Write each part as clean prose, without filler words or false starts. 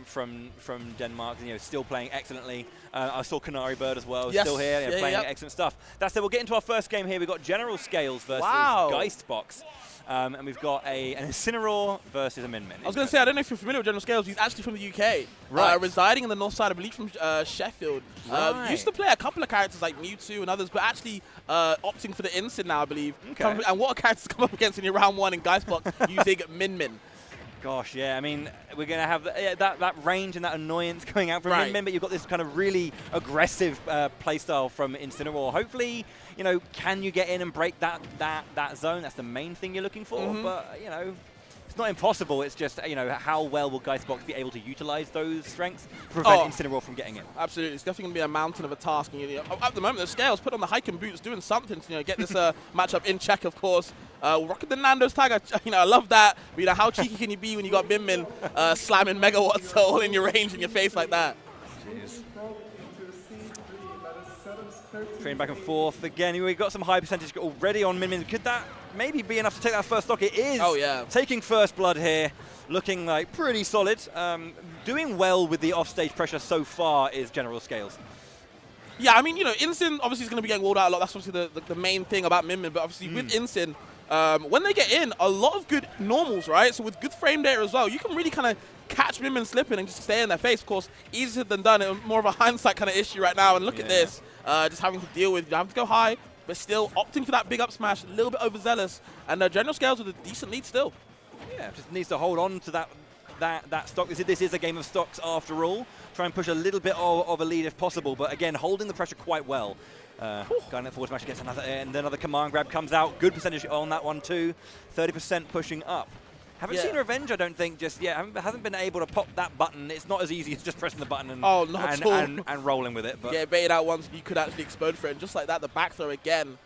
from Denmark, still playing excellently. I saw Canary Bird as well, yes. still here, playing excellent stuff. That said, we'll get into our first game here. We've got General Scales versus Geistbox. And we've got an Incineroar versus a Min Min. I was going to say, I don't know if you're familiar with General Scales. He's actually from the UK. Right. Residing in the north side, I believe, from Sheffield. Right. Used to play a couple of characters like Mewtwo and others, but actually opting for the Incin now, I believe. Okay. And what a character to come up against in your round 1 in Geistbox using Min Min. Gosh, yeah, I mean, we're going to have that range and that annoyance going out from Min Min, but you've got this kind of really aggressive playstyle from Incineroar. Hopefully, can you get in and break that zone? That's the main thing you're looking for, but, it's not impossible. It's just, how well will Geistbox be able to utilize those strengths to prevent Incineroar from getting in? Absolutely. It's definitely going to be a mountain of a task. And, at the moment, the Scales put on the hiking boots, doing something to get this matchup in check, of course. Rocking the Nando's tag, I love that. But, how cheeky can you be when you got Min Min slamming megawatts all in your range in your face like that? Jeez. Trading back and forth again. We've got some high percentage already on Min Min. Could that maybe be enough to take that first stock? It is. Oh, yeah. Taking first blood here, looking like pretty solid. Doing well with the offstage pressure so far is General Scales. Yeah, I mean, Incin obviously is going to be getting walled out a lot. That's obviously the main thing about Min Min. But obviously with Incin, when they get in, a lot of good normals, right? So with good frame data as well, you can really kind of catch Min Min slipping and just stay in their face. Of course, easier than done. It's more of a hindsight kind of issue right now. And look at this. Just having to deal with, you have to go high, but still opting for that big up smash, a little bit overzealous. And General Scales with a decent lead still. Yeah, just needs to hold on to that stock. This is a game of stocks after all. Try and push a little bit of a lead if possible, but again, holding the pressure quite well. Going forward smash gets another command grab comes out. Good percentage on that one too. 30% pushing up. Haven't seen Revenge, I don't think, just yet. Hasn't been able to pop that button. It's not as easy as just pressing the button and rolling with it. But yeah, baited out once, you could actually explode for it. And just like that, the back throw again.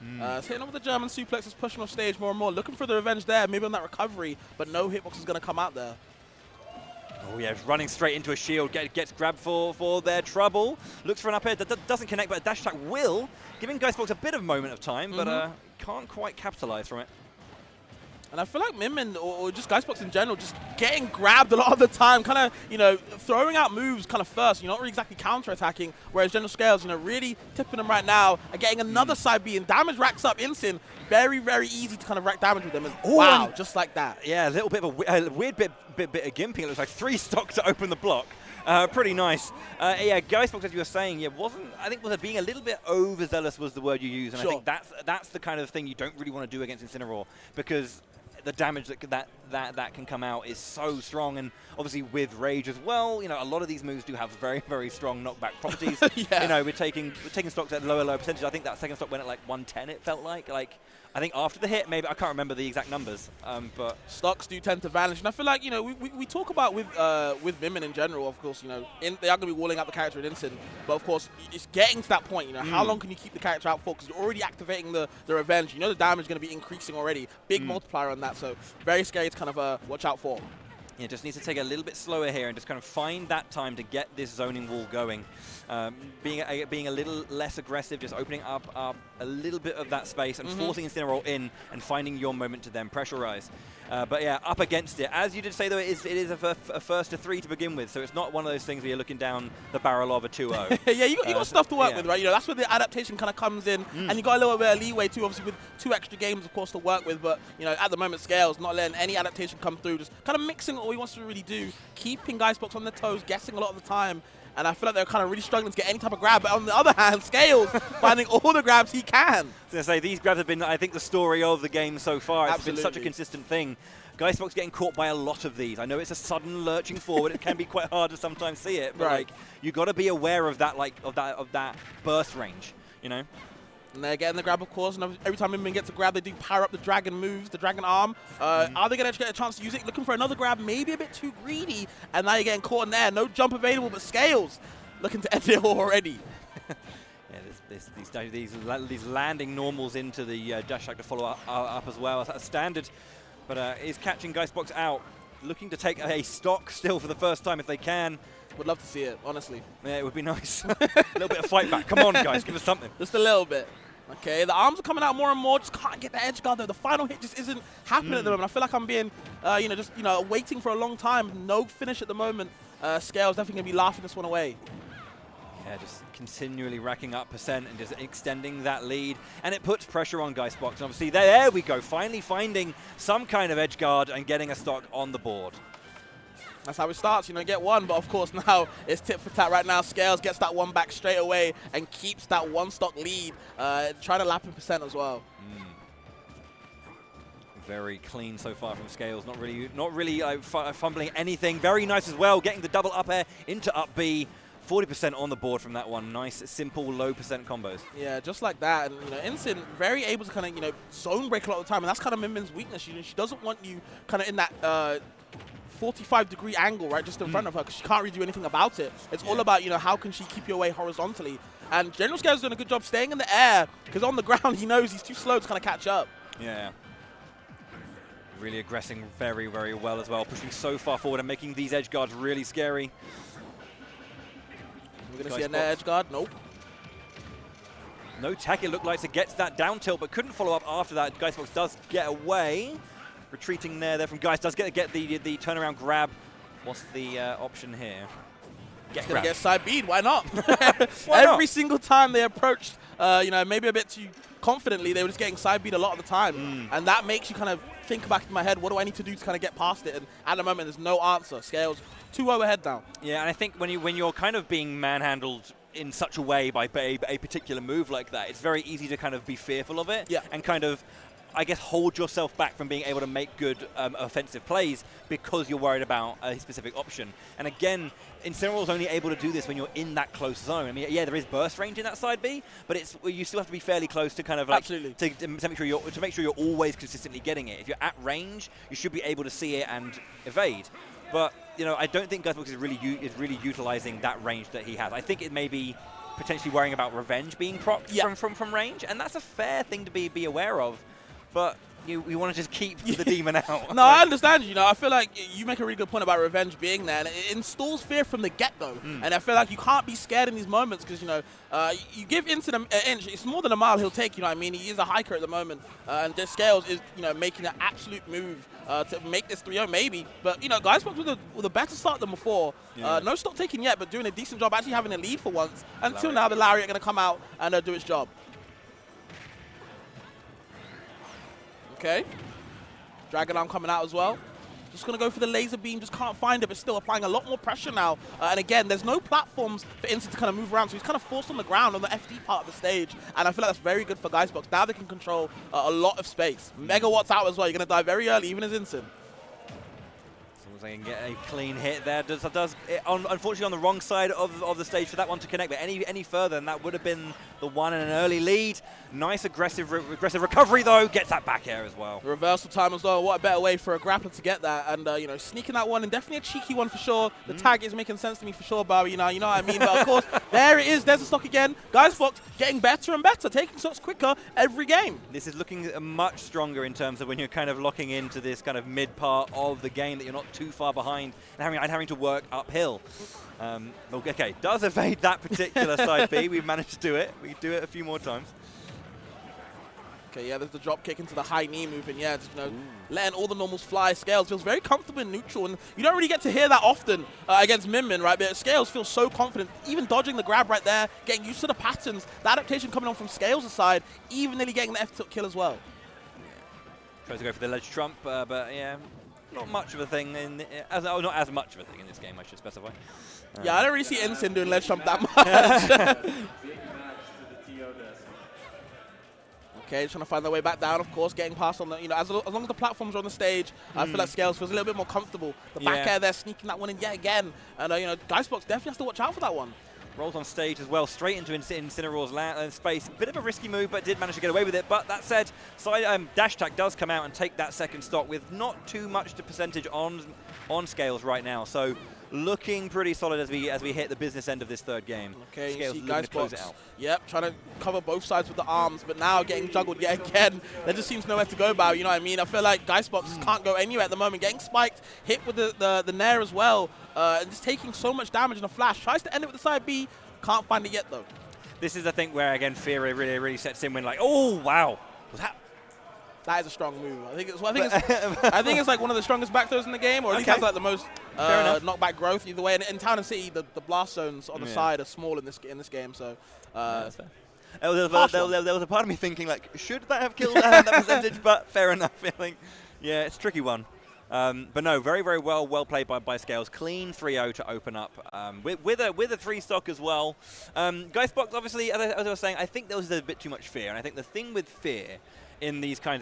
Hitting over the German suplexes, pushing off stage more and more. Looking for the Revenge there, maybe on that recovery, but no hitbox is going to come out there. Oh yeah, running straight into a shield, gets grabbed for their trouble. Looks for an up air that doesn't connect, but a dash attack will, giving Geistbox a bit of moment of time, but can't quite capitalize from it. And I feel like Min Min, or just Geistbox in general, just getting grabbed a lot of the time, kind of, throwing out moves kind of first. You're not really exactly counter-attacking, whereas General Scales, really tipping them right now and getting another side B, and damage racks up Incin. Very, very easy to kind of rack damage with them. And wow, just like that. Yeah, a little bit of a weird bit of gimping. It looks like 3 stock to open the block. Pretty nice. Yeah, Geistbox, as you were saying, was it being a little bit overzealous was the word you used, and I think that's the kind of thing you don't really want to do against Incineroar, because the damage that can come out is so strong, and obviously with Rage as well, a lot of these moves do have very, very strong knockback properties. We're taking stocks at lower percentage. I think that second stock went at like 110. It felt like I think after the hit, maybe I can't remember the exact numbers, but stocks do tend to vanish, and I feel like we talk about with Min Min in general. Of course, they are going to be walling out the character in Incin, but of course it's getting to that point. How long can you keep the character out for? Because you're already activating the Revenge. The damage is going to be increasing already. Big multiplier on that, so very scary to kind of watch out for. Yeah, just needs to take it a little bit slower here and just kind of find that time to get this zoning wall going. Being a little less aggressive, just opening up a little bit of that space and forcing Incineroar in and finding your moment to then pressurize. But yeah, up against it. As you did say, though, it is a first to 3 to begin with, so it's not one of those things where you're looking down the barrel of a 2-0. Yeah, you got stuff to work with, right? That's where the adaptation kind of comes in, and you got a little bit of leeway too, obviously with 2 extra games, of course, to work with. But at the moment, Scales not letting any adaptation come through, just kind of mixing all he wants to really do, keeping Geistbox on their toes, guessing a lot of the time. And I feel like they're kind of really struggling to get any type of grab. But on the other hand, Scales finding all the grabs he can. I was going to say, these grabs have been, I think, the story of the game so far. It's been such a consistent thing. Geistbox getting caught by a lot of these. I know it's a sudden lurching forward. It can be quite hard to sometimes see it. But you got to be aware of that, of that burst range, And they're getting the grab, of course, and every time Min Min gets a grab, they do power up the dragon moves, the dragon arm. Are they going to get a chance to use it? Looking for another grab, maybe a bit too greedy, and now you're getting caught in there. No jump available, but Scales looking to end it already. Yeah, these landing normals into the dash attack to follow up as well. That's standard, but is catching Geistbox out. Looking to take a stock still for the first time if they can. Would love to see it, honestly. Yeah, it would be nice. A little bit of fight back. Come on, guys, give us something. Just a little bit. Okay, the arms are coming out more and more. Just can't get the edge guard though. The final hit just isn't happening at the moment. I feel like I'm being, waiting for a long time. No finish at the moment. Scales definitely gonna be laughing this one away. Yeah, just continually racking up percent and just extending that lead. And it puts pressure on Geistbox. And obviously, there we go. Finally finding some kind of edge guard and getting a stock on the board. That's how it starts, get one. But, of course, now it's tit for tat right now. Scales gets that one back straight away and keeps that one stock lead, trying to lap in percent as well. Very clean so far from Scales. Not really fumbling anything. Very nice as well, getting the double up air into up B. 40% on the board from that one. Nice, simple, low percent combos. Yeah, just like that. And, Incin very able to kind of, zone break a lot of the time. And that's kind of Minmin's weakness. She doesn't want you kind of in that 45-degree angle, right, just in front of her, because she can't really do anything about it. It's all about, how can she keep you away horizontally. And General Scales is doing a good job staying in the air, because on the ground, he knows he's too slow to kind of catch up. Yeah. Really aggressing very, very well as well. Pushing so far forward and making these edge guards really scary. We're going to see an edge guard. Nope. No tech, it looked like, to get to that down tilt, but couldn't follow up after that. Geistbox does get away. Retreating there from Geist. Does get the turnaround grab. What's the option here? He's going to get side bead. Why not? Every single time they approached, maybe a bit too confidently, they were just getting side beat a lot of the time. And that makes you kind of think back in my head, what do I need to do to kind of get past it? And at the moment, there's no answer. Scales, 2 overhead down. Yeah, and I think when you're kind of being manhandled in such a way by a particular move like that, it's very easy to kind of be fearful of it and kind of, I guess, hold yourself back from being able to make good offensive plays because you're worried about a specific option. And again, Incineroar is only able to do this when you're in that close zone. I mean, yeah, there is burst range in that side B, but you still have to be fairly close to kind of like to make sure you're always consistently getting it. If you're at range, you should be able to see it and evade. But I don't think Geistbox is really utilizing that range that he has. I think it may be potentially worrying about revenge being procced from range, and that's a fair thing to be aware of. But we want to just keep the demon out. No, I understand. I feel like you make a really good point about revenge being there, and it installs fear from the get-go. And I feel like you can't be scared in these moments because you give Incin an inch, it's more than a mile he'll take. I mean, he is a hiker at the moment, and this Scales is making an absolute move to make this 3-0 maybe. But Geistbox with a better start than before. No stock taking yet, but doing a decent job, actually having a lead for once. Until now, the Lariat going to come out and do its job. Okay. Dragon Arm coming out as well. Just going to go for the laser beam. Just can't find it, but still applying a lot more pressure now. And again, there's no platforms for Incin to kind of move around, so he's kind of forced on the ground on the FD part of the stage. And I feel like that's very good for Geistbox. Now they can control a lot of space. Megawatts out as well. You're going to die very early, even as Incin. They can get a clean hit there. Unfortunately on the wrong side of the stage for that one to connect, but any further, and that would have been the one in an early lead. Nice aggressive recovery though, gets that back air as well. The reversal time as well. What a better way for a grappler to get that, and sneaking that one, and definitely a cheeky one for sure. The tag is making sense to me for sure, Barbie. You know what I mean. But of course, there it is. There's the stock again. Geistbox getting better and better, taking shots quicker every game. This is looking much stronger in terms of when you're kind of locking into this kind of mid part of the game that you're not too far behind and having to work uphill. Okay, does evade that particular side B. We've managed to do it. We do it a few more times. Okay, yeah, there's the drop kick into the high knee move, and yeah, just, letting all the normals fly. Scales feels very comfortable in neutral, and you don't really get to hear that often against Minmin, right? But Scales feels so confident, even dodging the grab right there, getting used to the patterns, the adaptation coming on from Scales' side, even nearly getting the F-tilt kill as well. Tries to go for the ledge trump, but yeah, not much of a thing not as much of a thing in this game, I should specify. Yeah, I don't really see Incin doing ledge trump that much. Okay, trying to find their way back down, of course, getting past on the, as long as the platforms are on the stage, I feel like Scales feels a little bit more comfortable. The back air there, sneaking that one in yet again. And, Geistbox definitely has to watch out for that one. Rolls on stage as well, straight into Incineroar's space. Bit of a risky move, but did manage to get away with it. But that said, dash attack does come out and take that second stock with not too much to percentage on Scales right now. So looking pretty solid as we hit the business end of this third game. Okay, Scales you see looking to close it out. Yep, trying to cover both sides with the arms, but now getting juggled yet again. There just seems nowhere to go about, you know what I mean? I feel like Geistbox can't go anywhere at the moment. Getting spiked, hit with the Nair as well, and just taking so much damage in a flash. Tries to end it with the side B, can't find it yet though. this is, I think, where, again, fear really sets in when, like, oh, wow. Was that is a strong move. I think it's like one of the strongest back throws in the game, or at least has like the most knockback growth either way. And in Town and City, the blast zones on the side are small in this game, so. There was a part of me thinking, like, should that have killed that percentage? But fair enough. Feeling, yeah, it's a tricky one. But no, very well played by Scales. Clean 3-0 to open up with a 3-stock as well. Geistbox, obviously, as I was saying, I think there was a bit too much fear, and I think the thing with fear in these kinds of